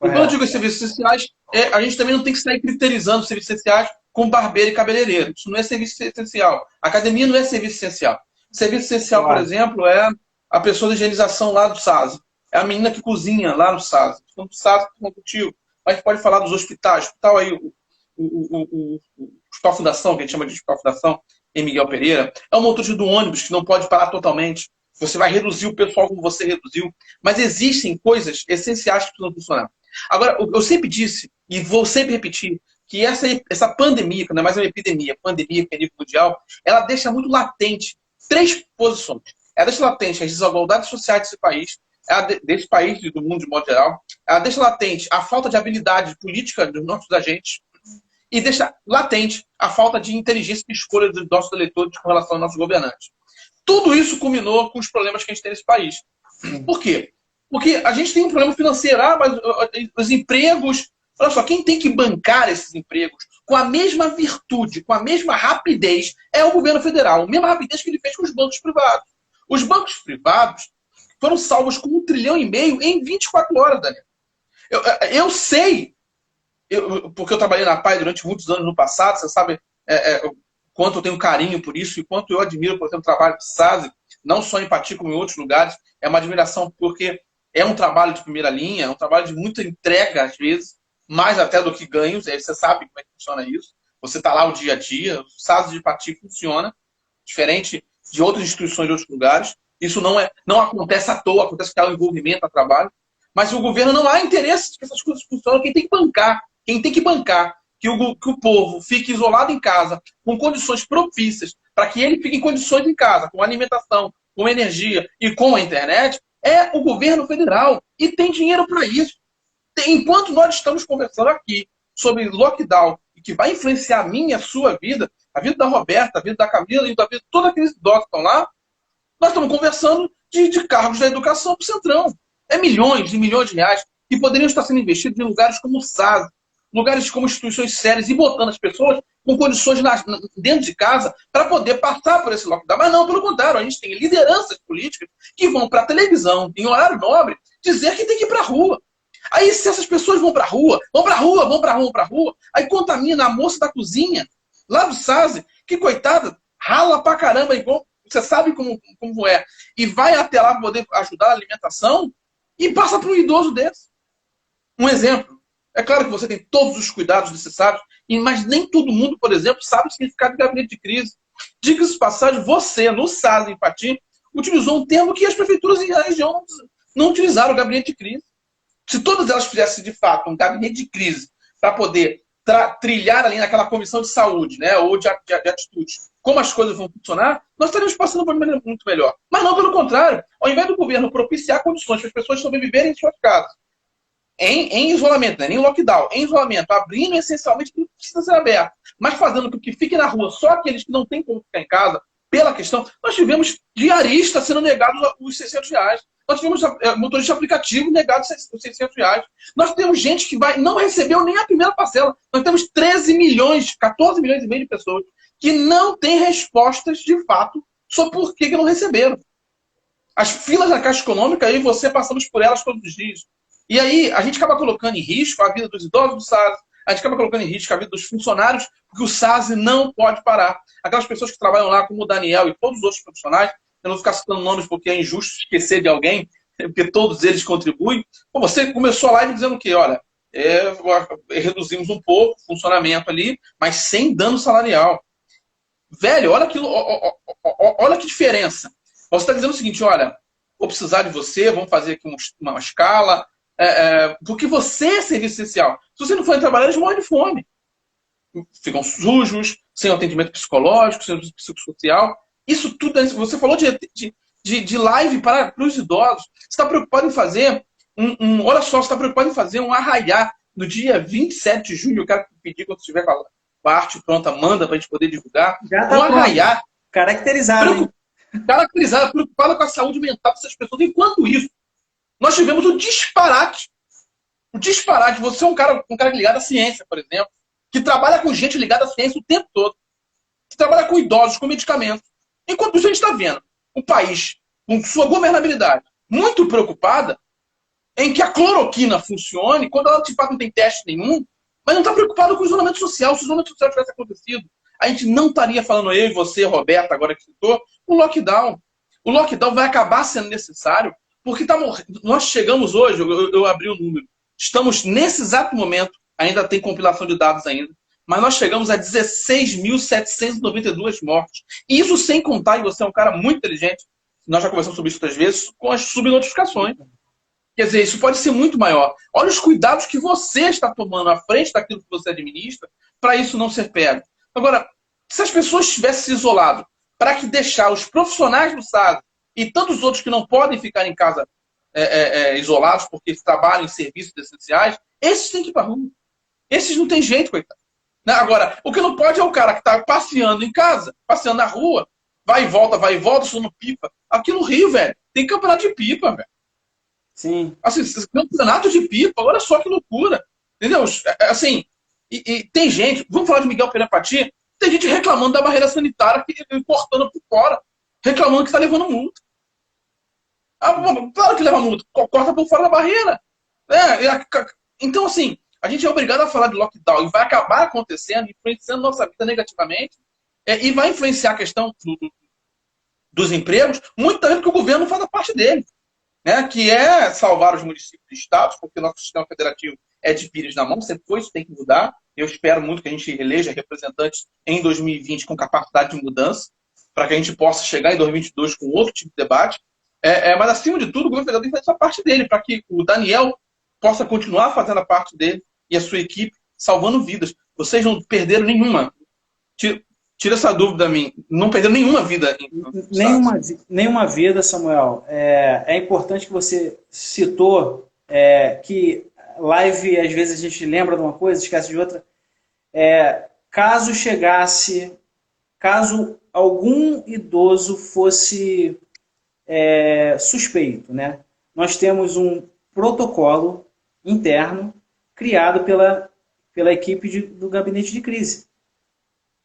E quando eu digo serviços essenciais, a gente também não tem que sair criterizando os serviços essenciais com barbeiro e cabeleireiro. Isso não é serviço essencial. Academia não é serviço essencial. Serviço essencial, por exemplo, é a pessoa de higienização lá do SAS. É a menina que cozinha lá no SAS. No SAS, contigo. A gente pode falar dos hospitais. Hospital aí, o Hospital Fundação, que a gente chama de Hospital Fundação, em Miguel Pereira. É o motorista do ônibus, que não pode parar totalmente. Você vai reduzir o pessoal como você reduziu. Mas existem coisas essenciais que precisam funcionar. Agora, eu sempre disse, e vou sempre repetir, que essa pandemia, que não é mais uma epidemia, pandemia que é nível mundial, ela deixa muito latente 3 posições. Ela deixa latente as desigualdades sociais desse país e do mundo de modo geral. Ela deixa latente a falta de habilidade política dos nossos agentes e deixa latente a falta de inteligência e escolha dos nossos eleitores com relação aos nossos governantes. Tudo isso culminou com os problemas que a gente tem nesse país. Por quê? Porque a gente tem um problema financeiro, mas os empregos... Olha só, quem tem que bancar esses empregos com a mesma virtude, com a mesma rapidez, é o governo federal. A mesma rapidez que ele fez com os bancos privados. Os bancos privados foram salvos com 1,5 trilhão em 24 horas, Daniel. Eu sei, porque eu trabalhei na PAI durante muitos anos no passado, você sabe quanto eu tenho carinho por isso e quanto eu admiro por exemplo, o trabalho do SASE, não só em Pati como em outros lugares. É uma admiração porque é um trabalho de primeira linha, é um trabalho de muita entrega, às vezes, mais até do que ganhos. Aí você sabe como é que funciona isso. Você está lá o dia a dia, o SASE de Pati funciona, diferente de outras instituições de outros lugares. Isso não acontece à toa, acontece que há um envolvimento a trabalho. Mas o governo não há interesse de que essas coisas funcionem. Quem tem que bancar que o povo fique isolado em casa, com condições propícias, para que ele fique em condições em casa, com alimentação, com energia e com a internet, é o governo federal. E tem dinheiro para isso. Enquanto nós estamos conversando aqui sobre lockdown, e que vai influenciar a minha, a sua vida, a vida da Roberta, a vida da Camila e a vida de todos aqueles idosos que estão lá, nós estamos conversando de cargos da educação para o Centrão. É milhões e milhões de reais que poderiam estar sendo investidos em lugares como o SAS, lugares como instituições sérias, e botando as pessoas com condições dentro de casa para poder passar por esse lockdown. Mas não, pelo contrário, a gente tem lideranças políticas que vão para a televisão, em horário nobre, dizer que tem que ir para a rua. Aí, se essas pessoas vão para a rua, aí contamina a moça da cozinha, lá do SAS, que, coitada, rala pra caramba, igual, você sabe como é, e vai até lá para poder ajudar a alimentação, e passa para um idoso desse. Um exemplo. É claro que você tem todos os cuidados necessários, mas nem todo mundo, por exemplo, sabe o significado de gabinete de crise. Diga-se de passagem, você, no SAS, em Pati, utilizou um termo que as prefeituras e a região não utilizaram, o gabinete de crise. Se todas elas fizessem, de fato, um gabinete de crise para poder trilhar ali naquela comissão de saúde, né, ou de atitude, como as coisas vão funcionar, nós estaríamos passando por uma maneira muito melhor. Mas não, pelo contrário. Ao invés do governo propiciar condições para as pessoas sobreviverem em suas casas, em isolamento, né, nem lockdown, em isolamento, abrindo essencialmente tudo que precisa ser aberto, mas fazendo com que fique na rua só aqueles que não têm como ficar em casa, pela questão, nós tivemos diaristas sendo negados os R$600. Nós tivemos motorista de aplicativo negados os R$600. Nós temos gente que não recebeu nem a primeira parcela. Nós temos 13 milhões, 14 milhões e meio de pessoas que não têm respostas, de fato, sobre por que não receberam. As filas da Caixa Econômica, aí passamos por elas todos os dias. E aí a gente acaba colocando em risco a vida dos idosos do SAS, a gente acaba colocando em risco a vida dos funcionários, porque o SAS não pode parar. Aquelas pessoas que trabalham lá, como o Daniel e todos os outros profissionais, eu não vou ficar citando nomes porque é injusto esquecer de alguém, porque todos eles contribuem. Bom, você começou a live dizendo que, olha, reduzimos um pouco o funcionamento ali, mas sem dano salarial. Velho, olha que diferença. Você está dizendo o seguinte, olha, vou precisar de você, vamos fazer aqui uma escala, porque você é serviço essencial. Se você não for trabalhar, eles morrem de fome. Ficam sujos, sem atendimento psicológico, sem psicossocial. Isso tudo, você falou de live para os idosos. Você está preocupado em fazer olha só, você está preocupado em fazer um arraiá no dia 27 de julho. Eu quero pedir, quando estiver com a arte pronta, manda para a gente poder divulgar. Já tá arraiá. Caracterizado. Caracterizado, preocupado com a saúde mental dessas pessoas. Enquanto isso, nós tivemos o disparate. O disparate. Você é um cara ligado à ciência, por exemplo, que trabalha com gente ligada à ciência o tempo todo. Que trabalha com idosos, com medicamentos. Enquanto isso, a gente está vendo um país com sua governabilidade muito preocupada em que a cloroquina funcione, quando ela de fato não tem teste nenhum, mas não está preocupado com o isolamento social. Se o isolamento social tivesse acontecido, a gente não estaria falando, eu e você, Roberto, agora que citou, o lockdown. O lockdown vai acabar sendo necessário, porque nós chegamos hoje, eu abri o número, estamos nesse exato momento, ainda tem compilação de dados ainda, mas nós chegamos a 16.792 mortes. E isso sem contar, e você é um cara muito inteligente, nós já conversamos sobre isso outras vezes, com as subnotificações. Quer dizer, isso pode ser muito maior. Olha os cuidados que você está tomando à frente daquilo que você administra para isso não ser pego. Agora, se as pessoas tivessem se isolado para que deixar os profissionais do SAD e tantos outros que não podem ficar em casa isolados porque trabalham em serviços essenciais, esses têm que ir para a rua. Esses não tem jeito, coitado. Agora, o que não pode é o cara que está passeando em casa, passeando na rua, vai e volta, solando pipa. Aqui no Rio, velho, tem campeonato de pipa, velho. Sim. Assim, campeonato de pipa, olha só que loucura. Entendeu? Assim, e tem gente, vamos falar de Miguel Pereira Pati, tem gente reclamando da barreira sanitária, cortando por fora, reclamando que está levando multa. Claro que leva multa, corta por fora da barreira. Então, assim, a gente é obrigado a falar de lockdown e vai acabar acontecendo, influenciando nossa vida negativamente, e vai influenciar a questão dos empregos, muito também porque o governo não faz a parte dele, né, que é salvar os municípios e estados, porque o nosso sistema federativo é de pires na mão, sempre foi, isso tem que mudar. Eu espero muito que a gente eleja representantes em 2020 com capacidade de mudança, para que a gente possa chegar em 2022 com outro tipo de debate. Mas, acima de tudo, o governo federal tem que fazer a parte dele, para que o Daniel possa continuar fazendo a parte dele e a sua equipe salvando vidas. Vocês não perderam nenhuma. Tira essa dúvida a mim. Não perderam nenhuma vida. Nenhuma vida, Samuel. É importante que você citou que live, às vezes a gente lembra de uma coisa, esquece de outra. Caso algum idoso fosse suspeito, né? Nós temos um protocolo interno criado pela equipe do gabinete de crise.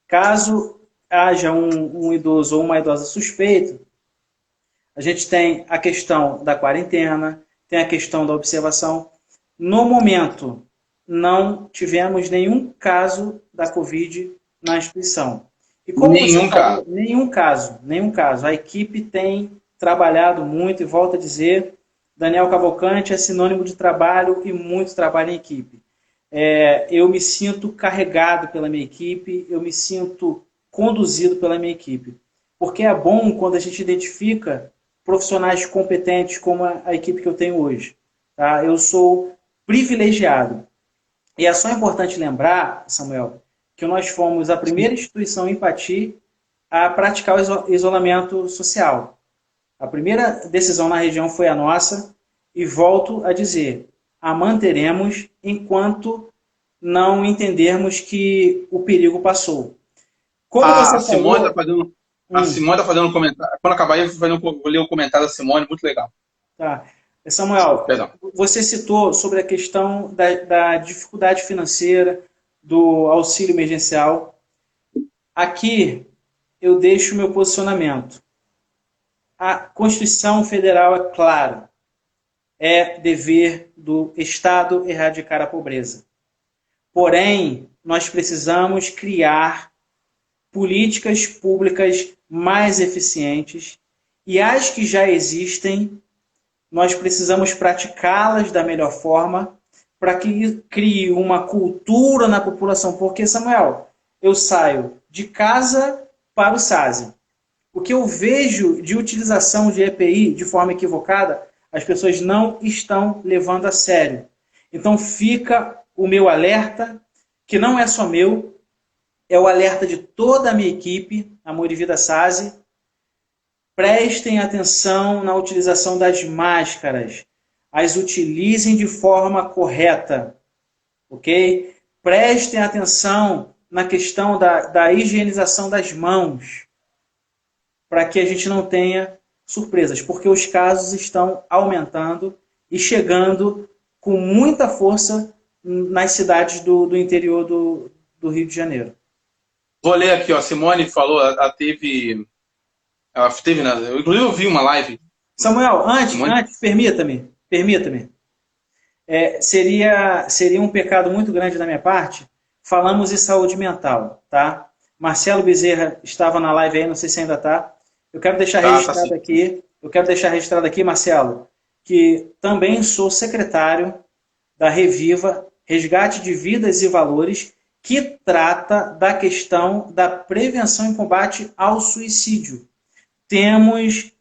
Caso haja um idoso ou uma idosa suspeito, a gente tem a questão da quarentena, tem a questão da observação. No momento, não tivemos nenhum caso da Covid na instituição. E como nenhum caso. Nenhum caso. A equipe tem trabalhado muito, e volto a dizer, Daniel Cavalcante é sinônimo de trabalho e muito trabalho em equipe. Eu me sinto carregado pela minha equipe, eu me sinto conduzido pela minha equipe. Porque é bom quando a gente identifica profissionais competentes como a equipe que eu tenho hoje. Tá? Eu sou privilegiado. E é só importante lembrar, Samuel, que nós fomos a primeira instituição em Pati a praticar o isolamento social. A primeira decisão na região foi a nossa, e volto a dizer, a manteremos enquanto não entendermos que o perigo passou. A Simone está fazendo um comentário. Quando acabar, eu vou ler o comentário da Simone, muito legal. Tá. Samuel, você citou sobre a questão da dificuldade financeira, do auxílio emergencial. Aqui eu deixo o meu posicionamento. A Constituição Federal é clara. É dever do Estado erradicar a pobreza. Porém, nós precisamos criar políticas públicas mais eficientes, e as que já existem, nós precisamos praticá-las da melhor forma para que crie uma cultura na população. Porque, Samuel, eu saio de casa para o SASE. O que eu vejo de utilização de EPI de forma equivocada, as pessoas não estão levando a sério. Então fica o meu alerta, que não é só meu, é o alerta de toda a minha equipe, Amor e Vida SASE. Prestem atenção na utilização das máscaras. As utilizem de forma correta. Ok? Prestem atenção na questão da higienização das mãos, para que a gente não tenha surpresas, porque os casos estão aumentando e chegando com muita força nas cidades do interior do Rio de Janeiro. Vou ler aqui, ó. A Simone falou, ela teve, inclusive eu vi uma live. Samuel, antes, permita-me. seria um pecado muito grande da minha parte. Falamos em saúde mental, tá? Marcelo Bezerra estava na live aí, não sei se ainda está. Eu quero deixar registrado aqui, Marcelo, que também sou secretário da Reviva, Resgate de Vidas e Valores, que trata da questão da prevenção e combate ao suicídio. Temos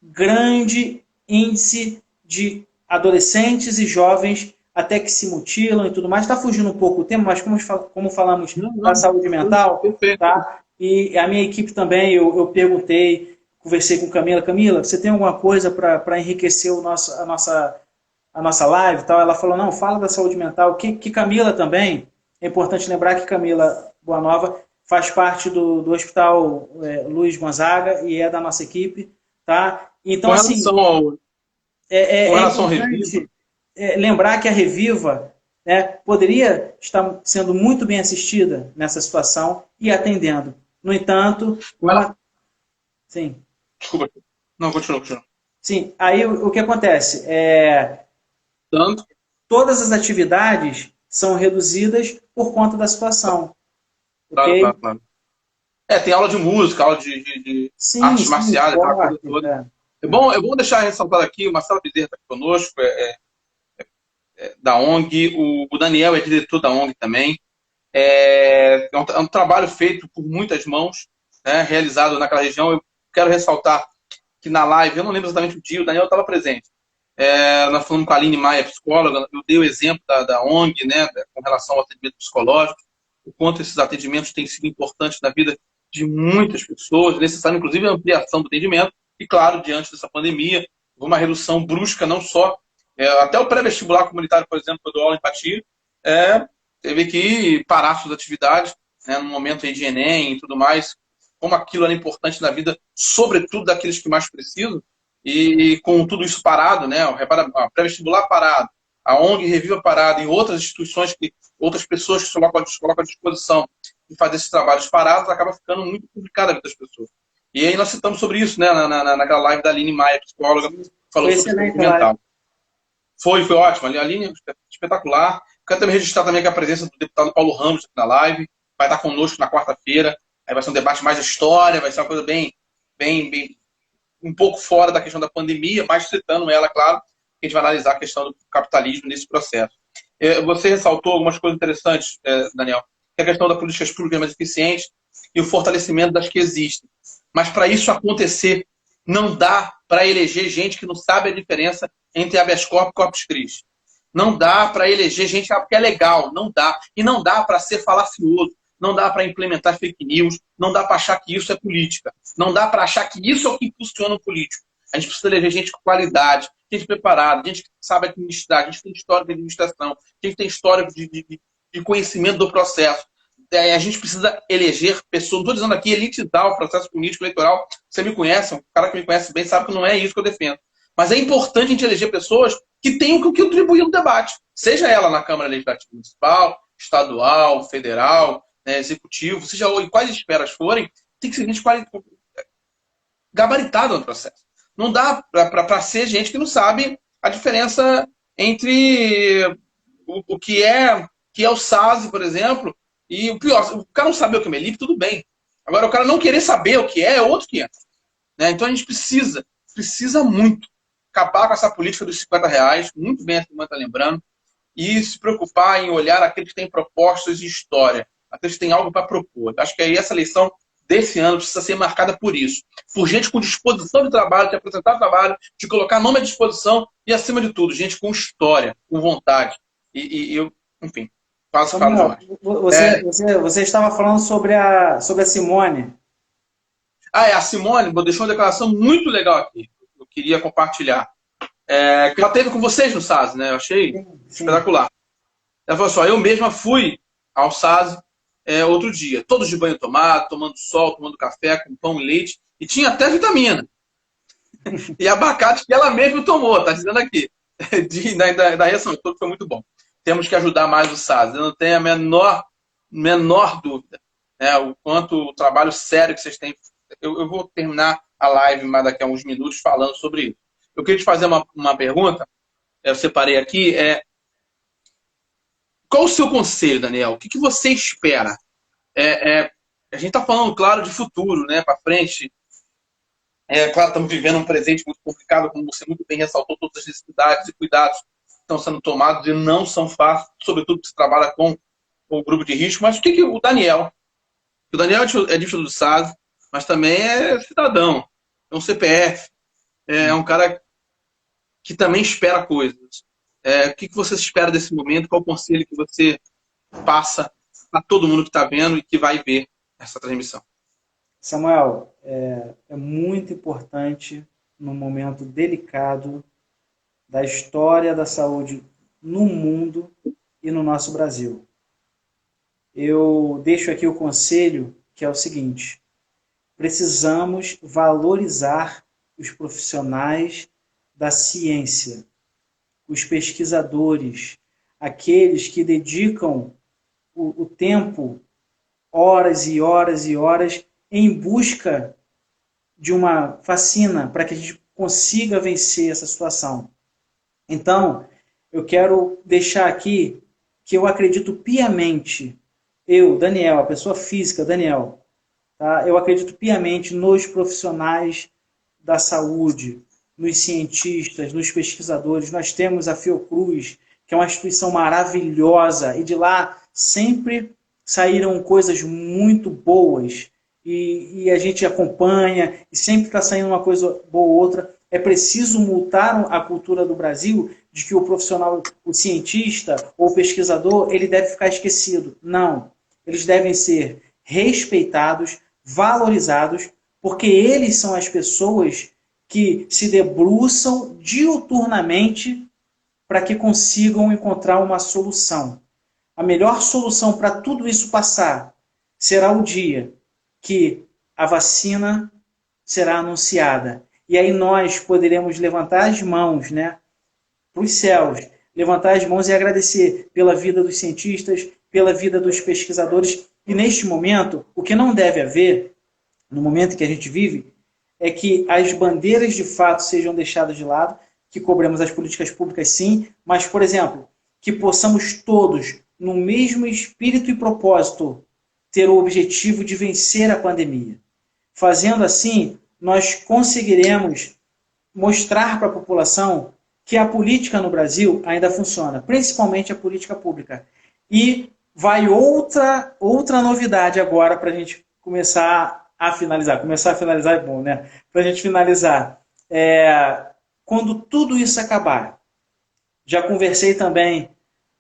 grande índice de adolescentes e jovens até que se mutilam e tudo mais. Está fugindo um pouco o tema, mas como falamos da saúde mental, tá? E a minha equipe também, eu perguntei, conversei com Camila. Camila, você tem alguma coisa para enriquecer a nossa live? Tal? Ela falou, não, fala da saúde mental. Que Camila também, é importante lembrar que Camila Boanova faz parte do Hospital Luiz Gonzaga e é da nossa equipe. Tá? Então, assim, é importante lembrar que a Reviva, né, poderia estar sendo muito bem assistida nessa situação e atendendo. No entanto... Sim. Desculpa. Não, continua. Sim, aí o que acontece? Todas as atividades são reduzidas por conta da situação. Claro, claro. Tem aula de música, aula de artes marciais, aquela coisa toda. É bom deixar ressaltado aqui, o Marcelo Bezerra está conosco, da ONG, o Daniel é diretor da ONG também. É um trabalho feito por muitas mãos, né, realizado naquela região. Eu quero ressaltar que na live, eu não lembro exatamente o dia, o Daniel estava presente. Nós falamos com a Aline Maia, psicóloga, eu dei o exemplo da ONG, né, com relação ao atendimento psicológico, o quanto esses atendimentos têm sido importantes na vida de muitas pessoas, necessário inclusive a ampliação do atendimento, e claro, diante dessa pandemia, uma redução brusca, não só, até o pré-vestibular comunitário, por exemplo, que eu dou aula em Empatia, teve que parar suas atividades, né, no momento aí de Enem e tudo mais, como aquilo era importante na vida, sobretudo daqueles que mais precisam, e com tudo isso parado, né, o pré-vestibular parado, a ONG Reviva parada e outras instituições, outras pessoas que se colocam à disposição de fazer esses trabalhos parados, acaba ficando muito complicado a vida das pessoas. E aí nós citamos sobre isso, né, naquela live da Aline Maia, psicóloga, falou sobre saúde mental. Foi ótimo, a Aline é espetacular. Quero também registrar também a presença do deputado Paulo Ramos na live, vai estar conosco na quarta-feira, aí vai ser um debate mais de história, vai ser uma coisa bem um pouco fora da questão da pandemia, mas citando ela, claro, que a gente vai analisar a questão do capitalismo nesse processo. Você ressaltou algumas coisas interessantes, Daniel, que é a questão das políticas públicas mais eficientes e o fortalecimento das que existem. Mas para isso acontecer, não dá para eleger gente que não sabe a diferença entre habeas corpus e corpus Christi. Não dá para eleger gente que é legal, não dá. E não dá para ser falacioso, não dá para implementar fake news, não dá para achar que isso é política. Não dá para achar que isso é o que impulsiona o político. A gente precisa eleger gente com qualidade, gente preparada, gente que sabe administrar, gente que tem histórico de administração, gente que tem histórico de conhecimento do processo. A gente precisa eleger pessoas, não estou dizendo aqui elitizar o processo político eleitoral, você me conhece, um cara que me conhece bem sabe que não é isso que eu defendo. Mas é importante a gente eleger pessoas que tenham o que contribuir no debate, seja ela na Câmara Legislativa Municipal, estadual, federal, né, executivo, seja quais esferas forem, tem que ser gente gabaritada no processo. Não dá para ser gente que não sabe a diferença entre o que é o SASE, por exemplo, e o pior, o cara não saber o que é Melip, tudo bem. Agora, o cara não querer saber o que é outro que é. Né? Então, a gente precisa muito acabar com essa política dos R$50, muito bem a semana está lembrando, e se preocupar em olhar aqueles que têm propostas de história, aqueles que têm algo para propor. Acho que aí essa eleição desse ano precisa ser marcada por isso. Por gente com disposição de trabalho, de apresentar trabalho, de colocar nome à disposição e, acima de tudo, gente com história, com vontade. E eu, enfim, quase falo demais. Você estava falando sobre a Simone. A Simone deixou uma declaração muito legal aqui. Eu queria compartilhar. Que ela teve com vocês no SAS, né? Eu achei espetacular. Ela falou assim, eu mesma fui ao SAS outro dia, todos de banho tomado, tomando sol, tomando café com pão e leite, e tinha até vitamina. E abacate que ela mesma tomou, tá dizendo aqui. Da reação, tudo foi muito bom. Temos que ajudar mais o SAS. Eu não tenho a menor dúvida, né, o quanto o trabalho sério que vocês têm. Eu vou terminar a live mais daqui a uns minutos falando sobre isso. Eu queria te fazer uma pergunta, eu separei aqui, qual o seu conselho, Daniel? O que você espera? A gente está falando, claro, de futuro, né, para frente. Claro, estamos vivendo um presente muito complicado, como você muito bem ressaltou, todas as necessidades e cuidados estão sendo tomados e não são fáceis, sobretudo que se trabalha com o grupo de risco. Mas o que o Daniel é dígito do SAS, mas também é cidadão, é um CPF, é um cara que também espera coisas. O que você espera desse momento? Qual o conselho que você passa a todo mundo que está vendo e que vai ver essa transmissão? Samuel, é muito importante, num momento delicado da história da saúde no mundo e no nosso Brasil. Eu deixo aqui o conselho, que é o seguinte: precisamos valorizar os profissionais da ciência, os pesquisadores, aqueles que dedicam o tempo, horas e horas e horas, em busca de uma vacina para que a gente consiga vencer essa situação. Então, eu quero deixar aqui que eu acredito piamente, eu, Daniel, a pessoa física, Daniel, tá? Eu acredito piamente nos profissionais da saúde, nos cientistas, nos pesquisadores. Nós temos a Fiocruz, que é uma instituição maravilhosa, e de lá sempre saíram coisas muito boas, e a gente acompanha, e sempre está saindo uma coisa boa ou outra. É preciso multar a cultura do Brasil de que o profissional, o cientista ou o pesquisador, ele deve ficar esquecido. Não. Eles devem ser respeitados, valorizados, porque eles são as pessoas que se debruçam diuturnamente para que consigam encontrar uma solução. A melhor solução para tudo isso passar será o dia que a vacina será anunciada. E aí nós poderemos levantar as mãos, né, para os céus, levantar as mãos e agradecer pela vida dos cientistas, pela vida dos pesquisadores. E neste momento, o que não deve haver, no momento em que a gente vive, é que as bandeiras de fato sejam deixadas de lado, que cobremos as políticas públicas sim, mas, por exemplo, que possamos todos, no mesmo espírito e propósito, ter o objetivo de vencer a pandemia. Fazendo assim, nós conseguiremos mostrar para a população que a política no Brasil ainda funciona, principalmente a política pública. E vai outra novidade agora para a gente começar a finalizar. Começar a finalizar é bom, né? Para a gente finalizar. Quando tudo isso acabar, já conversei também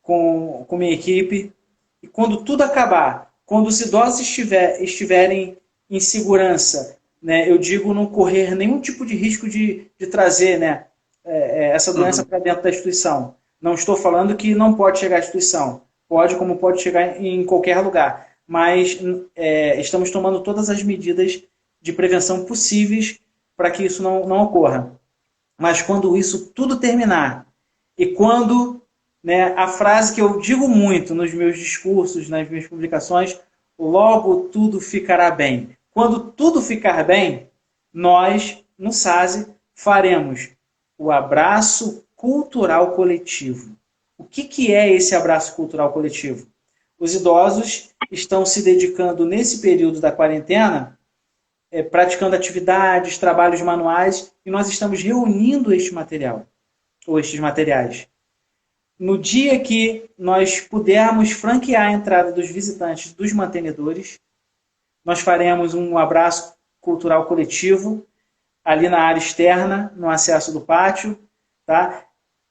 com minha equipe, e quando tudo acabar, quando os idosos estiverem em segurança, né, eu digo não correr nenhum tipo de risco de trazer, né, essa doença para dentro da instituição. Não estou falando que não pode chegar à instituição. Pode, como pode chegar em qualquer lugar. Mas estamos tomando todas as medidas de prevenção possíveis para que isso não ocorra. Mas quando isso tudo terminar, e quando, né, a frase que eu digo muito nos meus discursos, nas minhas publicações, logo tudo ficará bem. Quando tudo ficar bem, nós, no SASE, faremos o abraço cultural coletivo. O que é esse abraço cultural coletivo? Os idosos estão se dedicando nesse período da quarentena, praticando atividades, trabalhos manuais, e nós estamos reunindo este material, ou estes materiais. No dia que nós pudermos franquear a entrada dos visitantes, dos mantenedores, nós faremos um abraço cultural coletivo ali na área externa, no acesso do pátio, tá?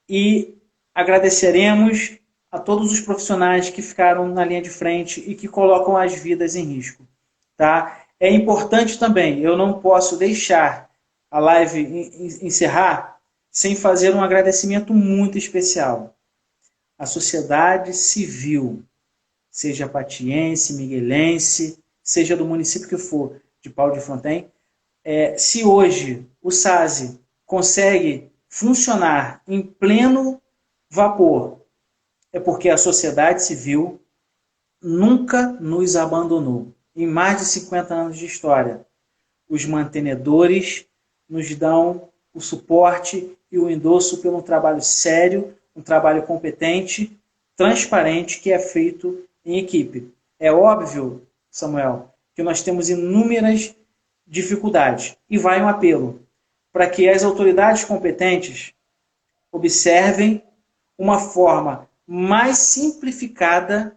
E agradeceremos a todos os profissionais que ficaram na linha de frente e que colocam as vidas em risco, tá? É importante também, eu não posso deixar a live encerrar sem fazer um agradecimento muito especial. A sociedade civil, seja patiense, miguelense, seja do município que for, de Paulo de Fronten, se hoje o SASE consegue funcionar em pleno vapor, é porque a sociedade civil nunca nos abandonou. Em mais de 50 anos de história, os mantenedores nos dão o suporte e o endosso pelo trabalho sério, um trabalho competente, transparente que é feito em equipe. É óbvio, Samuel, que nós temos inúmeras dificuldades. E vai um apelo para que as autoridades competentes observem uma forma mais simplificada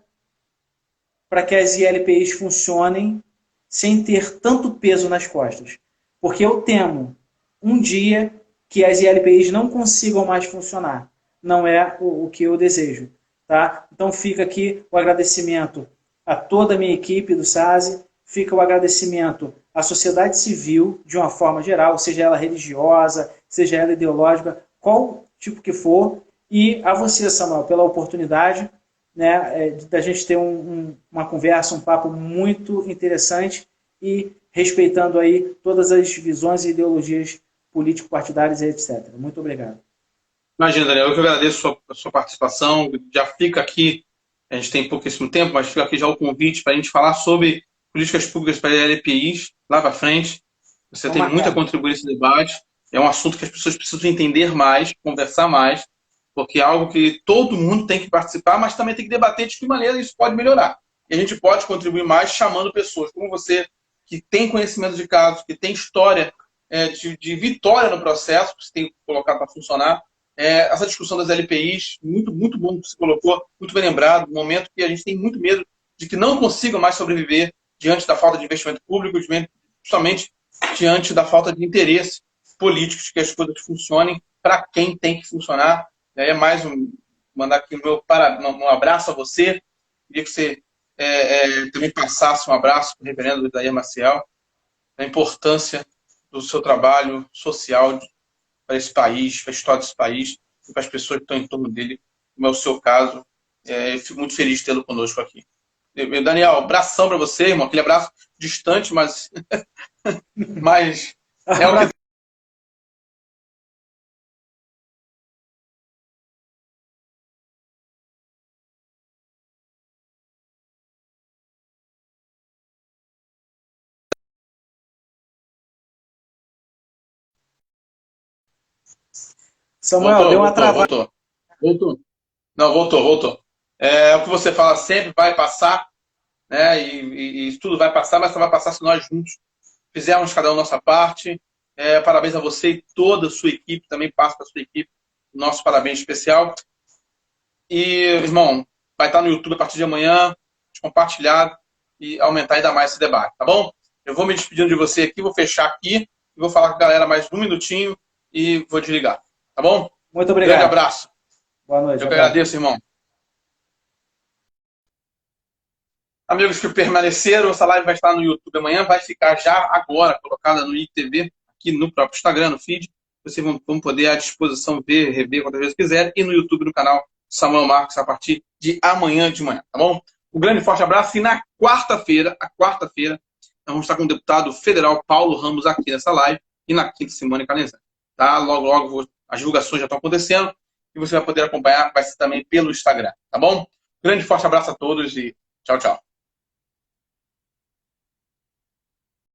para que as ILPIs funcionem sem ter tanto peso nas costas. Porque eu temo um dia que as ILPIs não consigam mais funcionar. Não é o que eu desejo. Tá? Então fica aqui o agradecimento a toda a minha equipe do SASE, fica o agradecimento à sociedade civil, de uma forma geral, seja ela religiosa, seja ela ideológica, qual tipo que for, e a você, Samuel, pela oportunidade, né, da gente ter uma conversa, um papo muito interessante e respeitando aí todas as visões e ideologias político-partidárias e etc. Muito obrigado. Imagina, Daniel, eu que agradeço a sua participação. Já fica aqui, a gente tem pouquíssimo tempo, mas fica aqui já o convite para a gente falar sobre políticas públicas para LPIs lá para frente. Você tem muito a contribuir nesse debate. É um assunto que as pessoas precisam entender mais, conversar mais, porque é algo que todo mundo tem que participar, mas também tem que debater de que maneira isso pode melhorar. E a gente pode contribuir mais chamando pessoas como você, que tem conhecimento de casos, que tem história de vitória no processo, que você tem que colocar para funcionar. Essa discussão das LPIs, muito bom que você colocou, muito bem lembrado, um momento que a gente tem muito medo de que não consigam mais sobreviver diante da falta de investimento público, justamente diante da falta de interesse político de que as coisas funcionem para quem tem que funcionar. Mandar aqui um abraço a você, queria que você também passasse um abraço para o reverendo Idair Maciel, a importância do seu trabalho social para esse país, para a história desse país e para as pessoas que estão em torno dele, como é o seu caso. Eu fico muito feliz de tê-lo conosco aqui. Daniel, abração para você, irmão. Aquele abraço distante, mas é o que... Samuel, deu uma travada. Voltou. Não, voltou. É o que você fala sempre, vai passar, né? E tudo vai passar, mas só vai passar se nós juntos fizermos cada um a nossa parte. Parabéns a você e toda a sua equipe, também passa para a sua equipe. Nosso parabéns especial. E, irmão, vai estar no YouTube a partir de amanhã, compartilhar e aumentar ainda mais esse debate, tá bom? Eu vou me despedindo de você aqui, vou fechar aqui, e vou falar com a galera mais um minutinho e vou desligar, tá bom? Muito obrigado. Grande abraço. Boa noite. Eu que agradeço, irmão. Amigos que permaneceram, essa live vai estar no YouTube amanhã, vai ficar já agora colocada no ITV, aqui no próprio Instagram, no feed. Vocês vão poder à disposição ver, rever quantas vezes quiserem, e no YouTube, no canal Samuel Marcos, a partir de amanhã de manhã, tá bom? Um grande e forte abraço, e na quarta-feira, nós vamos estar com o deputado federal Paulo Ramos aqui nessa live, e na quinta, Simone Calenzani. Tá? Logo, as divulgações já estão acontecendo, e você vai poder acompanhar, vai ser também pelo Instagram, tá bom? Grande e forte abraço a todos e tchau, tchau.